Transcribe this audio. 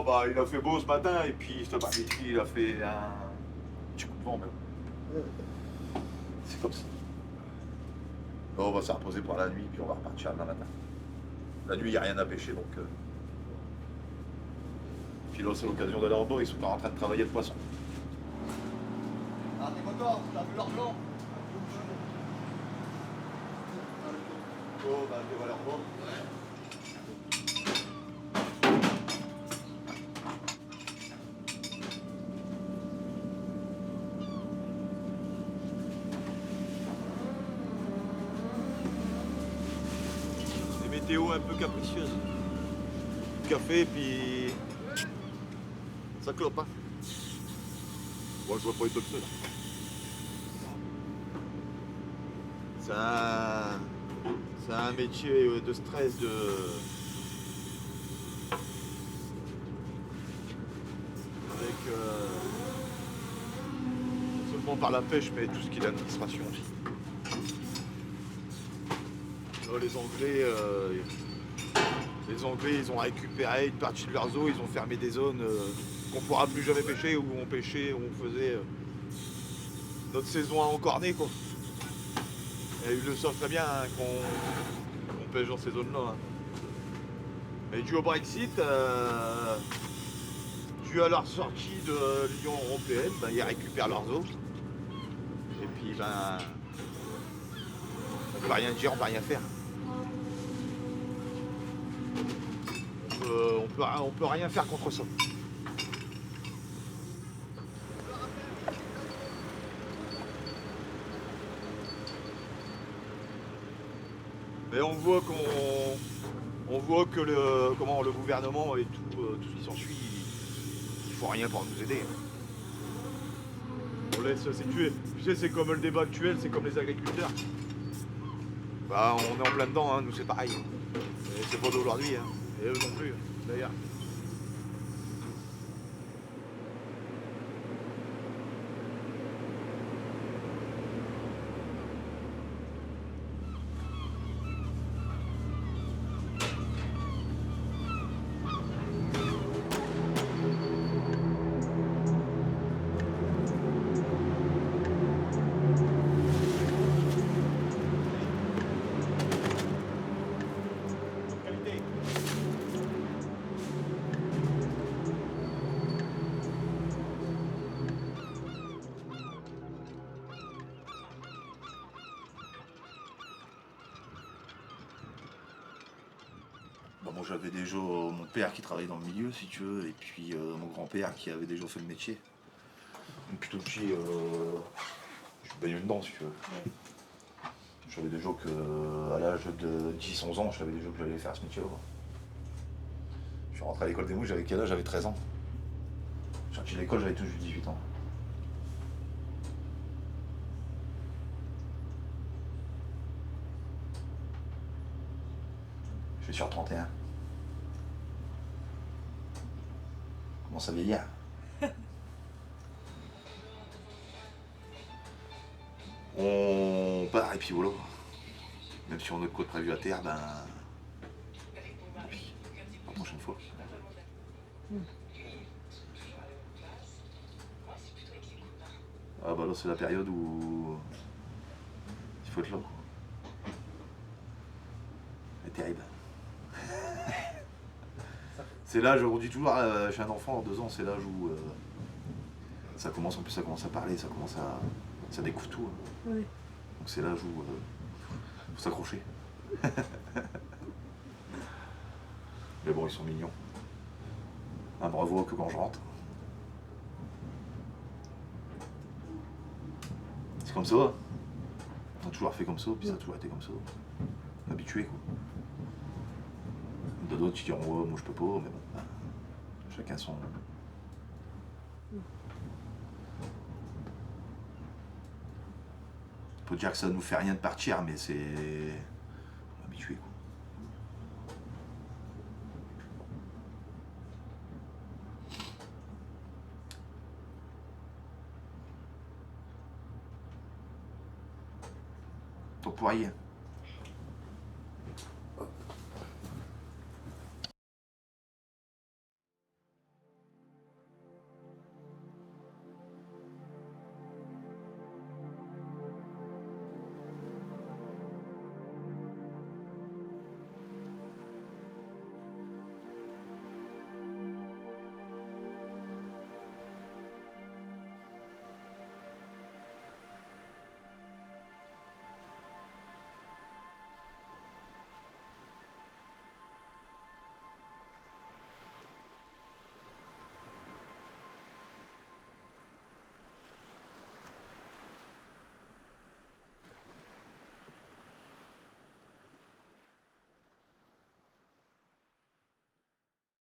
Oh bah il a fait beau ce matin et puis cet après-midi il a fait un petit coup de vent même. C'est comme ça. Bon, on va se reposer pour la nuit puis on va repartir demain matin. La nuit il n'y a rien à pêcher donc. Puis là c'est l'occasion d'aller en bord, ils sont pas en train de travailler le poisson. Ah t'es content, t'as vu leur blanc? Oh bah tu vas leur bord. Météo un peu capricieuse. Du café, puis ça clope, hein. Moi, je vois pas les top là. C'est un métier de stress, avec non seulement par la pêche, mais tout ce qui est l'administration aussi. Là, les Anglais, ils ont récupéré une partie de leurs eaux, ils ont fermé des zones qu'on ne pourra plus jamais pêcher, où on pêchait, où on faisait notre saison à encorner, quoi. Et ils le savent très bien hein, qu'on pêche dans ces zones-là. Hein. Et dû au Brexit, dû à leur sortie de l'Union Européenne, ben, ils récupèrent leurs eaux. Et puis, ben, on peut rien dire, on peut rien faire. On peut rien faire contre ça. Mais on voit que le gouvernement et tout ce qui s'ensuit, ils font rien pour nous aider. On laisse s'étuer. Tu sais, c'est comme le débat actuel, c'est comme les agriculteurs. Bah, on est en plein dedans, hein, nous c'est pareil. Et c'est pas d'aujourd'hui, hein. Et eux non plus, d'ailleurs. Bah, moi j'avais déjà mon père qui travaillait dans le milieu si tu veux, et puis mon grand-père qui avait déjà fait le métier. Donc plutôt petit, je suis baigné dedans si tu veux. Je savais déjà qu'à l'âge de 10-11 ans, je savais déjà que j'allais faire ce métier-là. Je suis rentré à l'école des mouches, j'avais quel âge? J'avais 13 ans. Je suis sorti de l'école, j'avais tout juste 18 ans. Je suis sur 31. Comment ça vieillir? On part et puis voilà. Même si on a de quoi de prévu à terre, ben. Oui, la prochaine fois. Ah bah là c'est la période où il faut être là quoi. C'est terrible. C'est l'âge, on dit toujours, chez un enfant, 2 ans, c'est l'âge où ça commence, en plus ça commence à parler, ça découvre tout. Hein. Oui. Donc c'est l'âge où faut s'accrocher. Mais bon, ils sont mignons. Un bravo que quand je rentre. C'est comme ça. On a toujours fait comme ça, puis ça a toujours été comme ça. Habitué quoi. D'autres qui diront oh, moi je peux pas, mais bon, ben, chacun son. On peut dire que ça nous fait rien de partir, mais c'est habitué quoi. Pour rien.